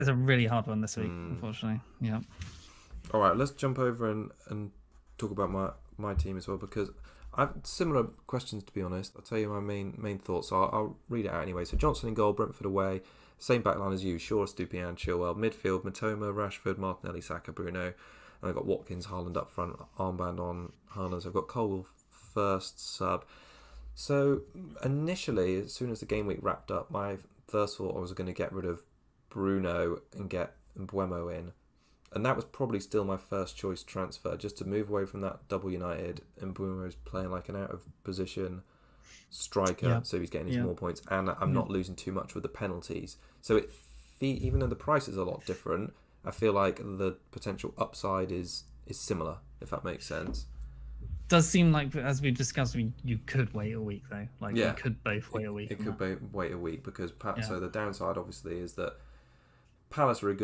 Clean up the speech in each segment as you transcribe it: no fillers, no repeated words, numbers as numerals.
It's a really hard one this week, unfortunately. Yeah. All right, let's jump over and talk about my team as well, because I've similar questions, to be honest. I'll tell you my main thoughts. So I'll read it out anyway. So Johnson in goal, Brentford away. Same backline as you. Shaw, Stupinian, Chilwell. Midfield, Matoma, Rashford, Martinelli, Saka, Bruno. And I've got Watkins, Haaland up front, Armband on Harness. I've got Cole first sub. So initially, as soon as the game week wrapped up, my first thought I was going to get rid of Bruno and get Mbemo in. And that was probably still my first choice transfer, just to move away from that double United. And Mbeumo's playing like an out of position striker, so he's getting his more points, and I'm not losing too much with the penalties. So even though the price is a lot different, I feel like the potential upside is similar, if that makes sense. Does seem like, as we've discussed, you could wait a week though. Like you could both wait a week. It could wait a week because so the downside obviously is that Palace are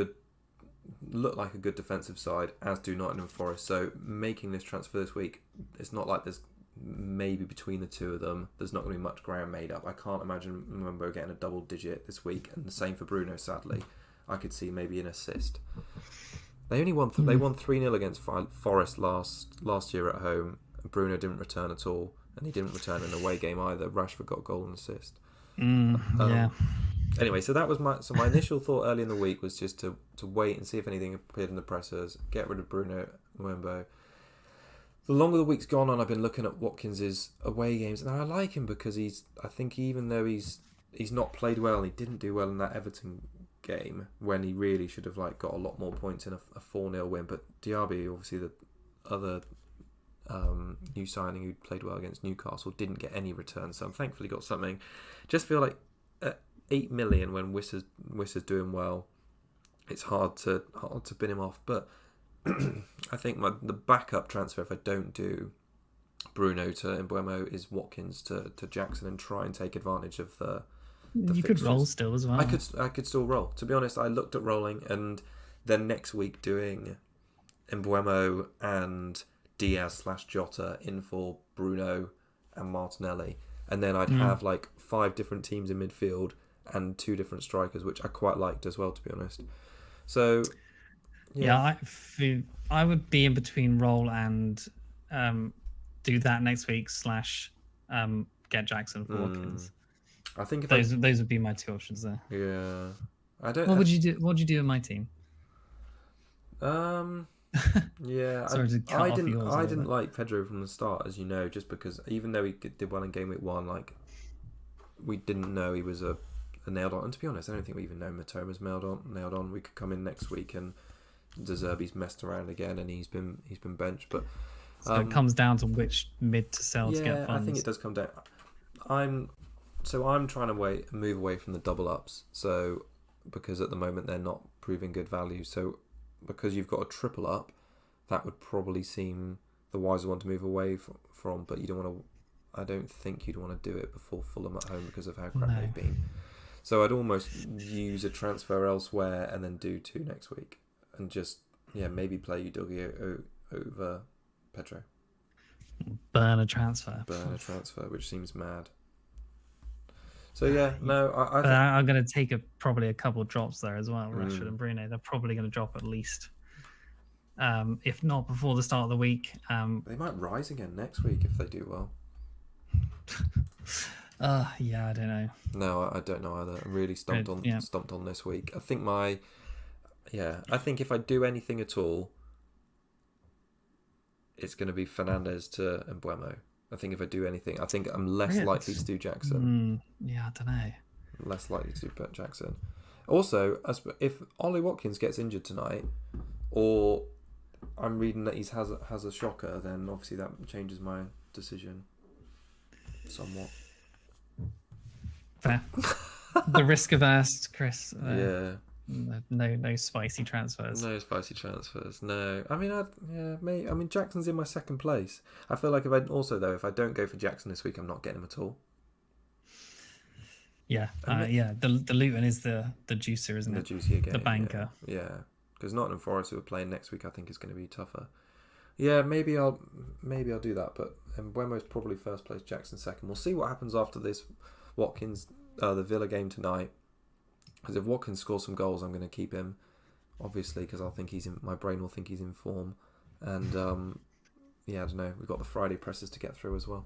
look like a good defensive side, as do Nottingham Forest. So making this transfer this week, it's not like there's maybe between the two of them, there's not going to be much ground made up. I can't imagine Mbemo getting a double digit this week, and the same for Bruno. Sadly, I could see maybe an assist. They only won. They won 3-0 against Forest last year at home. Bruno didn't return at all, and he didn't return in an away game either. Rashford got goal and assist. Anyway, so that was my initial thought early in the week was just to wait and see if anything appeared in the pressers, get rid of Bruno Mbemo. The longer the week's gone on, I've been looking at Watkins's away games, and I like him because I think even though he's not played well and he didn't do well in that Everton game when he really should have got a lot more points in a 4-0 win, but Diaby, obviously the other new signing who played well against Newcastle, didn't get any return, so I'm thankfully got something. Just feel like at 8 million when Wissa's doing well, it's hard to bin him off, but I think the backup transfer, if I don't do Bruno to Mbemo, is Watkins to Jackson and try and take advantage of the you fixtures. Could roll still as well. I could still roll. To be honest, I looked at rolling and then next week doing Mbemo and Diaz/Jota in for Bruno and Martinelli, and then I'd have 5 different teams in midfield and 2 different strikers, which I quite liked as well, to be honest. So I would be in between roll and do that next week / get Jackson for Watkins. I think if those would be my 2 options there. Yeah, I don't. What would you do? What would you do in my team? Yeah, Sorry to cut off yours. I didn't like Pedro from the start, as you know, just because even though he did well in game week 1, we didn't know he was a nailed on. And to be honest, I don't think we even know Matoma's nailed on. We could come in next week and De Zerbi's messed around again, and he's been benched. But so it comes down to which mid to sell to get funds. I think it does come down. I'm trying to move away from the double ups. So because at the moment they're not proving good value. So because you've got a triple up, that would probably seem the wiser one to move away from. But you don't want to. I don't think you'd want to do it before Fulham at home because of how crap they've been. So I'd almost use a transfer elsewhere and then do 2 next week, and just maybe play Udogie over Pedro. Burn a transfer, which seems mad. So I'm going to take probably a couple of drops there as well. Rashford and Bruno, they're probably going to drop at least, if not before the start of the week. They might rise again next week if they do well. I don't know. No, I don't know either. I'm really stumped on this week. I think I think if I do anything at all, it's going to be Fernandes to Mbemo. I think if I do anything, I think I'm less likely to do Jackson. I don't know. Less likely to do Jackson. Also, if Ollie Watkins gets injured tonight, or I'm reading that he has a shocker, then obviously that changes my decision somewhat. Fair. The risk averse, Chris. Yeah. No spicy transfers. No spicy transfers. No. I mean, Jackson's in my second place. I feel like if I don't go for Jackson this week, I'm not getting him at all. Yeah. The Luton is the juicer, isn't it? The juicy again. The banker. Yeah. Because Nottingham Forest, who are playing next week, I think is going to be tougher. Yeah, maybe I'll do that. But Mbemo's probably first place, Jackson second. We'll see what happens after this Watkins, the Villa game tonight. Because if Watkins scores some goals, I'm going to keep him, obviously, because I think my brain will think he's in form. And yeah, I don't know. We've got the Friday presses to get through as well.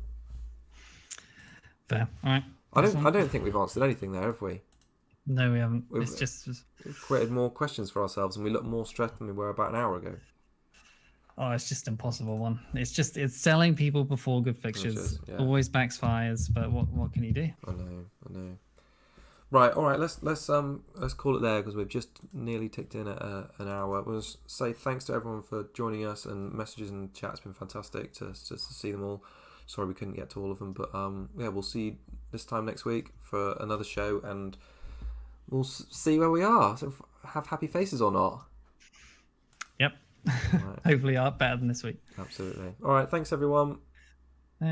Fair. All right. I don't think we've answered anything there, have we? No, we haven't. We've created more questions for ourselves, and we look more stressed than we were about an hour ago. Oh, it's just impossible one. It's selling people before good fixtures. Yeah. Always backfires, but what can you do? I know. Right, all right. Let's call it there because we've just nearly ticked in at an hour. We'll just say thanks to everyone for joining us, and messages and chat. It's been fantastic to see them all. Sorry we couldn't get to all of them, but yeah, we'll see you this time next week for another show, and we'll see where we are. So have happy faces or not. Yep. Right. Hopefully, better than this week. Absolutely. All right. Thanks, everyone.